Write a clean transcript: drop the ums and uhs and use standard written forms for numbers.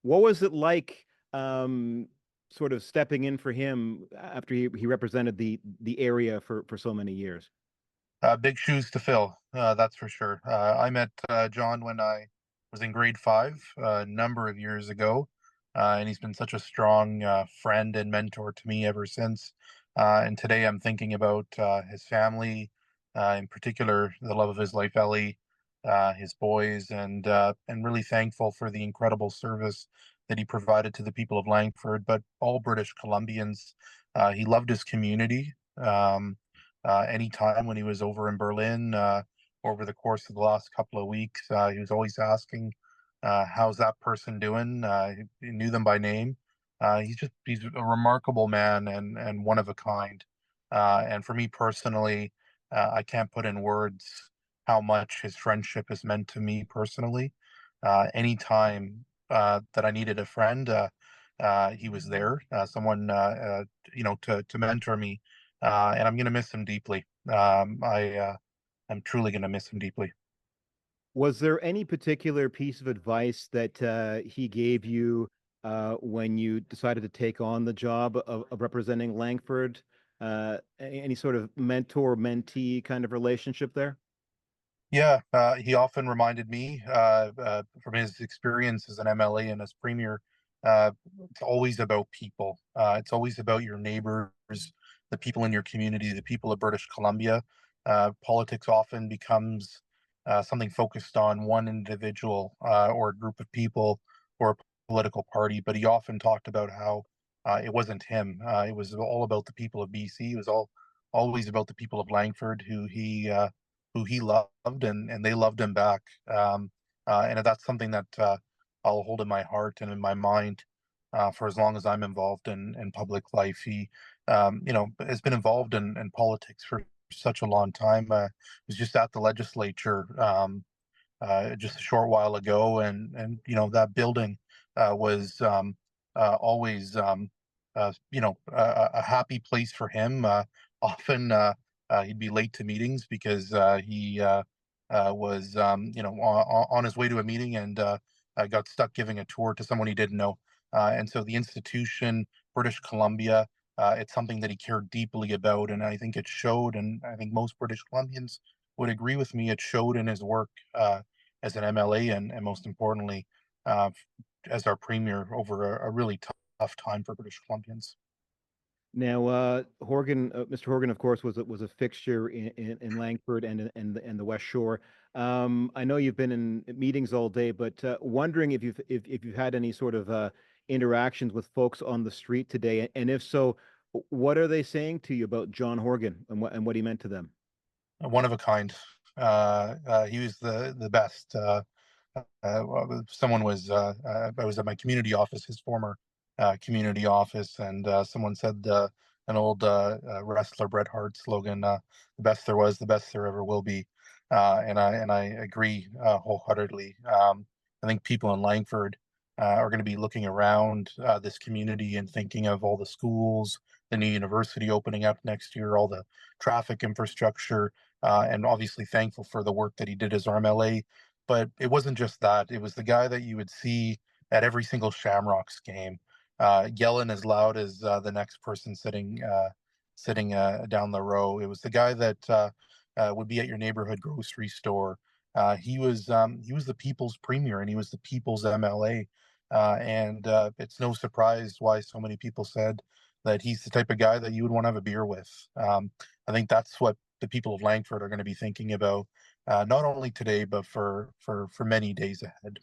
What was it like, sort of stepping in for him after he represented the area for so many years? Big shoes to fill, that's for sure. I met John when I was in grade five a number of years ago, and he's been such a strong friend and mentor to me ever since. And today I'm thinking about his family, in particular, the love of his life, Ellie, his boys, and really thankful for the incredible service that he provided to the people of Langford, but all British Columbians. He loved his community. Anytime when he was over in Berlin, over the course of the last couple of weeks, he was always asking, "How's that person doing?" He knew them by name. He's a remarkable man and one of a kind. And for me personally, I can't put in words how much his friendship has meant to me personally. Anytime that I needed a friend, he was there. Someone to mentor me, and I'm going to miss him deeply. I'm truly going to miss him deeply. Was there any particular piece of advice that he gave you when you decided to take on the job of representing Langford? Any sort of mentor-mentee kind of relationship there? Yeah, he often reminded me from his experience as an MLA and as Premier, uh, it's always about people. It's always about your neighbors, the people in your community, the people of British Columbia. Politics often becomes something focused on one individual or a group of people or a political party, but he often talked about how it wasn't him. It was all about the people of BC. It was always about the people of Langford who he loved and they loved him back. And that's something that I'll hold in my heart and in my mind for as long as I'm involved in public life. He, has been involved in politics for such a long time. Was just at the legislature just a short while ago, and that building was always a happy place for him. Often he'd be late to meetings because he was on his way to a meeting and got stuck giving a tour to someone he didn't know. And so the institution, British Columbia, it's something that he cared deeply about, and I think it showed. And I think most British Columbians would agree with me. It showed in his work as an MLA, and most importantly, uh, as our premier over a really tough time for British Columbians. Now, Mr. Horgan, of course, was a fixture in Langford and the West Shore. I know you've been in meetings all day, but wondering if you've had any sort of interactions with folks on the street today, and if so, what are they saying to you about John Horgan and what he meant to them? One of a kind. He was the best. Someone was I was at my community office, his former community office, and someone said an old wrestler Bret Hart slogan: "The best there was, the best there ever will be," and I agree wholeheartedly. I think people in Langford are going to be looking around this community and thinking of all the schools, the new university opening up next year, all the traffic infrastructure, and obviously thankful for the work that he did as our MLA. But it wasn't just that. It was the guy that you would see at every single Shamrocks game, yelling as loud as the next person sitting down the row. It was the guy that would be at your neighborhood grocery store. He was the people's premier and he was the people's MLA. And it's no surprise why so many people said that he's the type of guy that you would want to have a beer with. I think that's what the people of Langford are going to be thinking about, not only today, but for many days ahead.